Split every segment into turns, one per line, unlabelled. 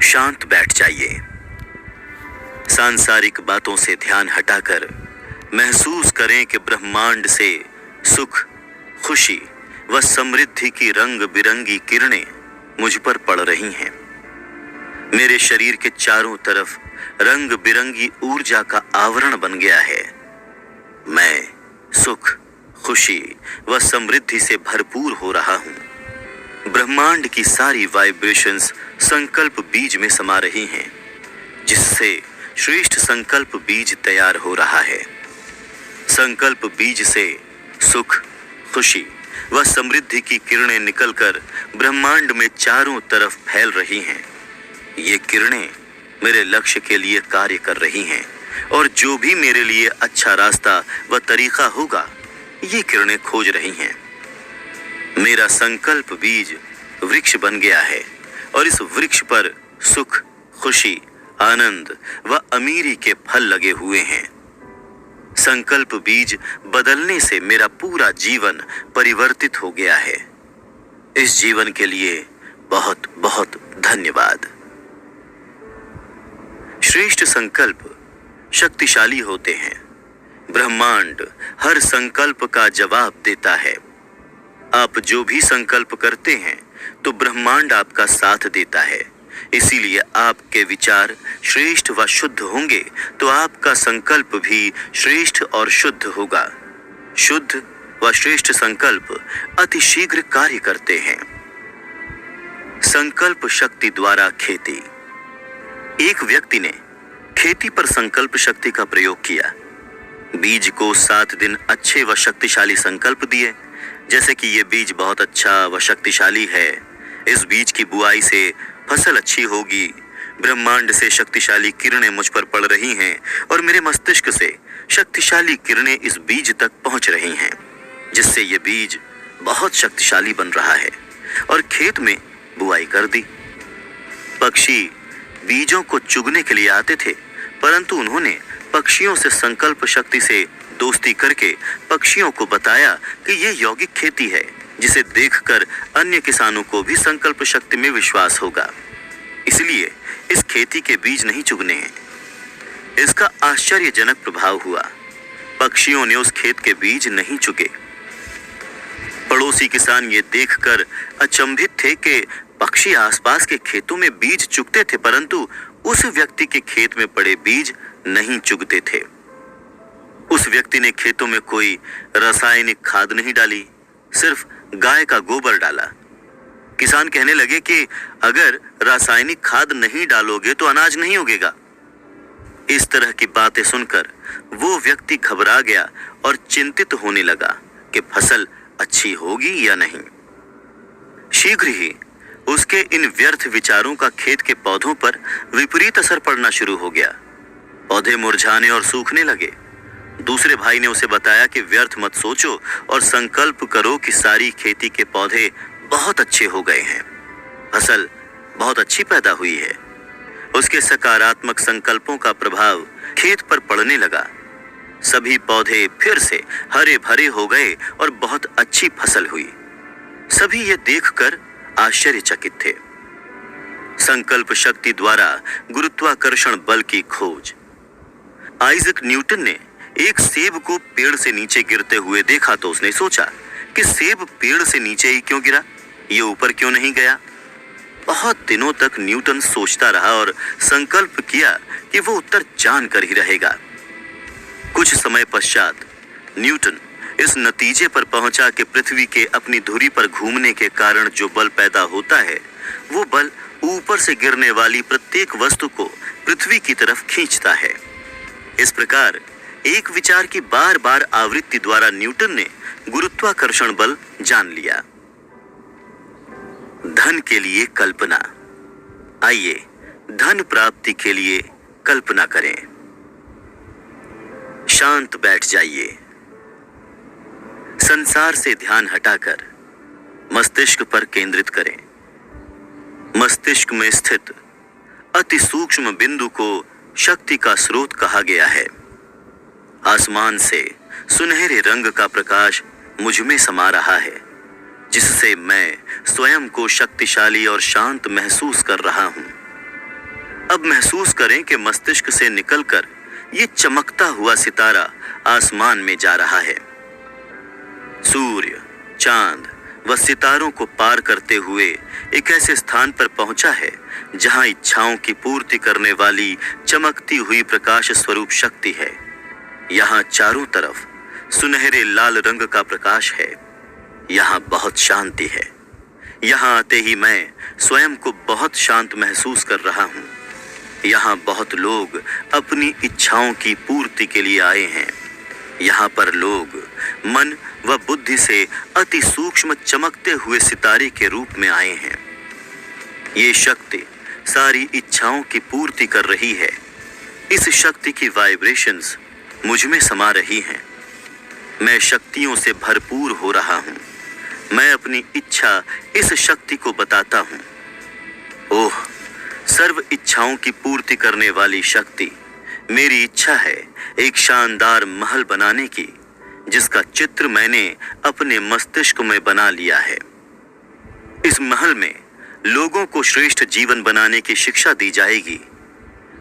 शांत बैठ जाइए। सांसारिक बातों से ध्यान हटाकर महसूस करें कि ब्रह्मांड से सुख, खुशी व समृद्धि की रंग बिरंगी किरणें मुझ पर पड़ रही हैं। मेरे शरीर के चारों तरफ रंग बिरंगी ऊर्जा का आवरण बन गया है। मैं सुख, खुशी व समृद्धि से भरपूर हो रहा हूं। ब्रह्मांड की सारी वाइब्रेशंस संकल्प बीज में समा रही हैं, जिससे श्रेष्ठ संकल्प बीज तैयार हो रहा है। संकल्प बीज से सुख, खुशी व समृद्धि की किरणें निकलकर ब्रह्मांड में चारों तरफ फैल रही हैं। ये किरणें मेरे लक्ष्य के लिए कार्य कर रही हैं और जो भी मेरे लिए अच्छा रास्ता व तरीका होगा, ये किरणें खोज रही हैं। मेरा संकल्प बीज वृक्ष बन गया है और इस वृक्ष पर सुख, खुशी, आनंद व अमीरी के फल लगे हुए हैं। संकल्प बीज बदलने से मेरा पूरा जीवन परिवर्तित हो गया है। इस जीवन के लिए बहुत बहुत धन्यवाद। श्रेष्ठ संकल्प शक्तिशाली होते हैं। ब्रह्मांड हर संकल्प का जवाब देता है। आप जो भी संकल्प करते हैं तो ब्रह्मांड आपका साथ देता है। इसीलिए आपके विचार श्रेष्ठ व शुद्ध होंगे तो आपका संकल्प भी श्रेष्ठ और शुद्ध होगा। शुद्ध व श्रेष्ठ संकल्प अति शीघ्र कार्य करते हैं। संकल्प शक्ति द्वारा खेती। एक व्यक्ति ने खेती पर संकल्प शक्ति का प्रयोग किया। बीज को 7 दिन अच्छे व शक्तिशाली संकल्प दिए, जैसे कि ये बीज बहुत अच्छा व शक्तिशाली है, इस बीज की बुआई से फसल अच्छी होगी, ब्रह्मांड से शक्तिशाली किरणें मुझ पर पड़ रही हैं और मेरे मस्तिष्क से शक्तिशाली किरणें इस बीज तक पहुंच रही हैं, जिससे ये बीज बहुत शक्तिशाली बन रहा है, और खेत में बुआई कर दी। पक्षी बीजों को चुगने के लिए आते थे, परंतु उन्होंने पक्षियों से संकल्प शक्ति से दोस्ती करके पक्षियों को बताया कि ये यौगिक खेती है, जिसे देखकर अन्य किसानों को भी संकल्प शक्ति में विश्वास होगा। इसलिए इस खेती के बीज नहीं चुगने हैं। इसका आश्चर्यजनक प्रभाव हुआ। पक्षियों ने उस खेत के बीज नहीं चुगे। पड़ोसी किसान ये देखकर अचंभित थे कि पक्षी आसपास के खेतों में बीज चुगते थे, परंतु उस व्यक्ति के खेत में पड़े बीज नहीं चुगते थे। उस व्यक्ति ने खेतों में कोई रासायनिक खाद नहीं डाली, सिर्फ गाय का गोबर डाला। किसान कहने लगे कि अगर रासायनिक खाद नहीं डालोगे तो अनाज नहीं उगेगा। इस तरह की बातें सुनकर वो व्यक्ति घबरा गया और चिंतित होने लगा कि फसल अच्छी होगी या नहीं। शीघ्र ही उसके इन व्यर्थ विचारों का खेत के पौधों पर विपरीत असर पड़ना शुरू हो गया। पौधे मुरझाने और सूखने लगे। दूसरे भाई ने उसे बताया कि व्यर्थ मत सोचो और संकल्प करो कि सारी खेती के पौधे बहुत अच्छे हो गए हैं, फसल बहुत अच्छी पैदा हुई है। उसके सकारात्मक संकल्पों का प्रभाव खेत पर पड़ने लगा। सभी पौधे फिर से हरे भरे हो गए और बहुत अच्छी फसल हुई। सभी ये देखकर आश्चर्यचकित थे। संकल्प शक्ति द्वारा गुरुत्वाकर्षण बल की खोज। आइजक न्यूटन ने एक सेब को पेड़ से नीचे गिरते हुए देखा तो उसने सोचा कि सेब पेड़ से नीचे ही क्यों गिरा, ये ऊपर क्यों नहीं गया। बहुत दिनों तक न्यूटन सोचता रहा और संकल्प किया कि वो उत्तर जानकर ही रहेगा। कुछ समय पश्चात न्यूटन इस नतीजे पर पहुंचा कि पृथ्वी के अपनी धुरी पर घूमने के कारण जो बल पैदा होता है, वो बल ऊपर से गिरने वाली प्रत्येक वस्तु को पृथ्वी की तरफ खींचता है। इस प्रकार एक विचार की बार बार आवृत्ति द्वारा न्यूटन ने गुरुत्वाकर्षण बल जान लिया। धन के लिए कल्पना। आइए धन प्राप्ति के लिए कल्पना करें। शांत बैठ जाइए। संसार से ध्यान हटाकर मस्तिष्क पर केंद्रित करें। मस्तिष्क में स्थित अति सूक्ष्म बिंदु को शक्ति का स्रोत कहा गया है। आसमान से सुनहरे रंग का प्रकाश मुझ में समा रहा है, जिससे मैं स्वयं को शक्तिशाली और शांत महसूस कर रहा हूं। अब महसूस करें कि मस्तिष्क से निकलकर ये चमकता हुआ सितारा आसमान में जा रहा है। सूर्य, चांद व सितारों को पार करते हुए एक ऐसे स्थान पर पहुंचा है जहां इच्छाओं की पूर्ति करने वाली चमकती हुई प्रकाश स्वरूप शक्ति है। यहाँ चारों तरफ सुनहरे लाल रंग का प्रकाश है। यहाँ बहुत शांति है। यहाँ आते ही मैं स्वयं को बहुत शांत महसूस कर रहा हूँ। यहाँ बहुत लोग अपनी इच्छाओं की पूर्ति के लिए आए हैं। यहाँ पर लोग मन व बुद्धि से अति सूक्ष्म चमकते हुए सितारे के रूप में आए हैं। ये शक्ति सारी इच्छाओं की पूर्ति कर रही है। इस शक्ति की वाइब्रेशंस मुझ में समा रही हैं। मैं शक्तियों से भरपूर हो रहा हूँ। मैं अपनी इच्छा इस शक्ति को बताता हूँ। ओह, सर्व इच्छाओं की पूर्ति करने वाली शक्ति, मेरी इच्छा है एक शानदार महल बनाने की, जिसका चित्र मैंने अपने मस्तिष्क में बना लिया है। इस महल में लोगों को श्रेष्ठ जीवन बनाने की शिक्षा दी जाएगी।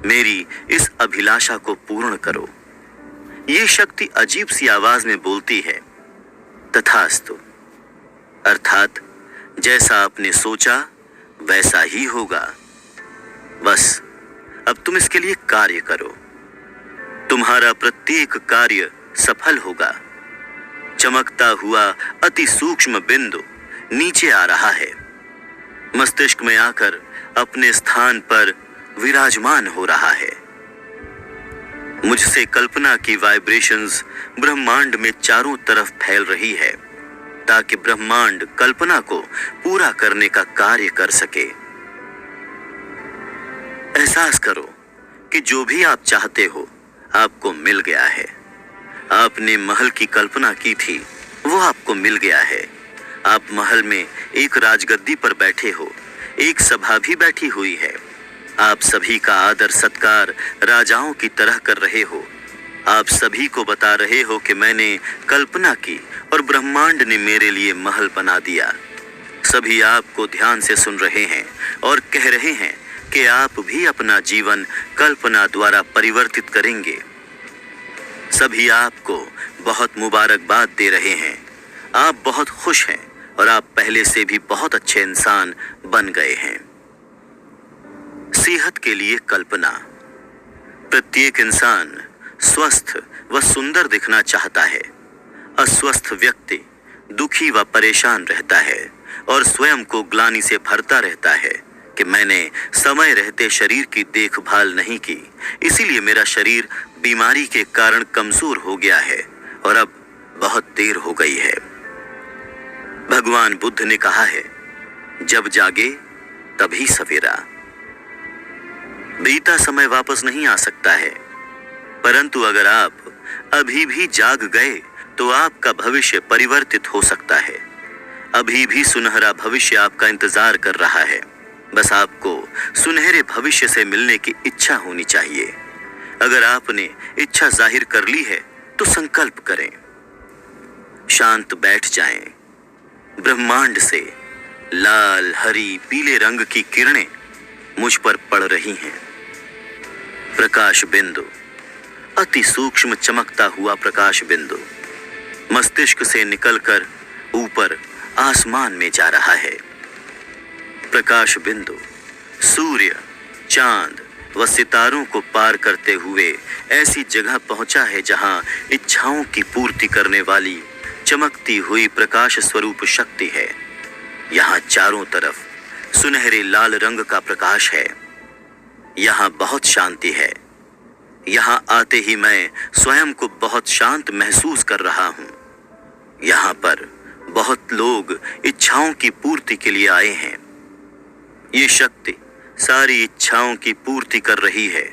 मेरी इस अभिलाषा को पूर्ण करो। ये शक्ति अजीब सी आवाज में बोलती है, तथास्तु, अर्थात जैसा आपने सोचा वैसा ही होगा। बस अब तुम इसके लिए कार्य करो। तुम्हारा प्रत्येक कार्य सफल होगा। चमकता हुआ अति सूक्ष्म बिंदु नीचे आ रहा है। मस्तिष्क में आकर अपने स्थान पर विराजमान हो रहा है। मुझसे कल्पना की वाइब्रेशंस ब्रह्मांड में चारों तरफ फैल रही है, ताकि ब्रह्मांड कल्पना को पूरा करने का कार्य कर सके। एहसास करो कि जो भी आप चाहते हो आपको मिल गया है। आपने महल की कल्पना की थी, वो आपको मिल गया है। आप महल में एक राजगद्दी पर बैठे हो, एक सभा भी बैठी हुई है। आप सभी का आदर सत्कार राजाओं की तरह कर रहे हो। आप सभी को बता रहे हो कि मैंने कल्पना की और ब्रह्मांड ने मेरे लिए महल बना दिया। सभी आपको ध्यान से सुन रहे हैं और कह रहे हैं कि आप भी अपना जीवन कल्पना द्वारा परिवर्तित करेंगे। सभी आपको बहुत मुबारकबाद दे रहे हैं। आप बहुत खुश हैं और आप पहले से भी बहुत अच्छे इंसान बन गए हैं। सेहत के लिए कल्पना। प्रत्येक इंसान स्वस्थ व सुंदर दिखना चाहता है। अस्वस्थ व्यक्ति दुखी व परेशान रहता है और स्वयं को ग्लानि से भरता रहता है कि मैंने समय रहते शरीर की देखभाल नहीं की, इसीलिए मेरा शरीर बीमारी के कारण कमजोर हो गया है और अब बहुत देर हो गई है। भगवान बुद्ध ने कहा है, जब जागे तभी सवेरा। बीता समय वापस नहीं आ सकता है, परंतु अगर आप अभी भी जाग गए तो आपका भविष्य परिवर्तित हो सकता है। अभी भी सुनहरा भविष्य आपका इंतजार कर रहा है। बस आपको सुनहरे भविष्य से मिलने की इच्छा होनी चाहिए। अगर आपने इच्छा जाहिर कर ली है तो संकल्प करें। शांत बैठ जाएं। ब्रह्मांड से लाल, हरी, पीले रंग की किरणें मुझ पर पड़ रही हैं। प्रकाश बिंदु, अति सूक्ष्म चमकता हुआ प्रकाश बिंदु मस्तिष्क से निकलकर ऊपर आसमान में जा रहा है। प्रकाश बिंदु सूर्य, चांद व सितारों को पार करते हुए ऐसी जगह पहुंचा है जहां इच्छाओं की पूर्ति करने वाली चमकती हुई प्रकाश स्वरूप शक्ति है। यहाँ चारों तरफ सुनहरे लाल रंग का प्रकाश है। यहाँ बहुत शांति है। यहाँ आते ही मैं स्वयं को बहुत शांत महसूस कर रहा हूँ। यहाँ पर बहुत लोग इच्छाओं की पूर्ति के लिए आए हैं। ये शक्ति सारी इच्छाओं की पूर्ति कर रही है।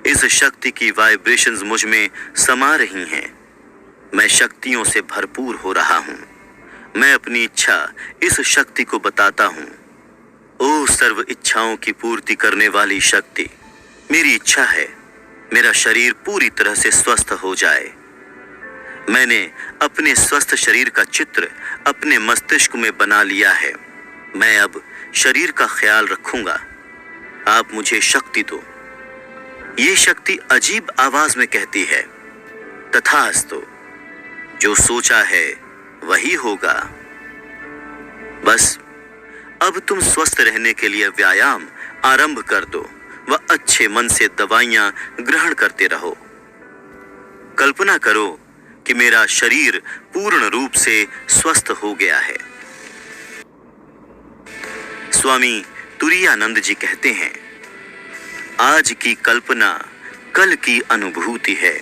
इस शक्ति की वाइब्रेशंस मुझ में समा रही हैं। मैं शक्तियों से भरपूर हो रहा हूँ। मैं अपनी इच्छा इस शक्ति को बताता हूँ। ओ सर्व इच्छाओं की पूर्ति करने वाली शक्ति, मेरी इच्छा है मेरा शरीर पूरी तरह से स्वस्थ हो जाए। मैंने अपने स्वस्थ शरीर का चित्र अपने मस्तिष्क में बना लिया है। मैं अब शरीर का ख्याल रखूंगा। आप मुझे शक्ति दो। ये शक्ति अजीब आवाज में कहती है, तथास्तु, जो सोचा है वही होगा। बस अब तुम स्वस्थ रहने के लिए व्यायाम आरंभ कर दो व अच्छे मन से दवाइयां ग्रहण करते रहो। कल्पना करो कि मेरा शरीर पूर्ण रूप से स्वस्थ हो गया है। स्वामी तुरायानंद जी कहते हैं, आज की कल्पना कल की अनुभूति है।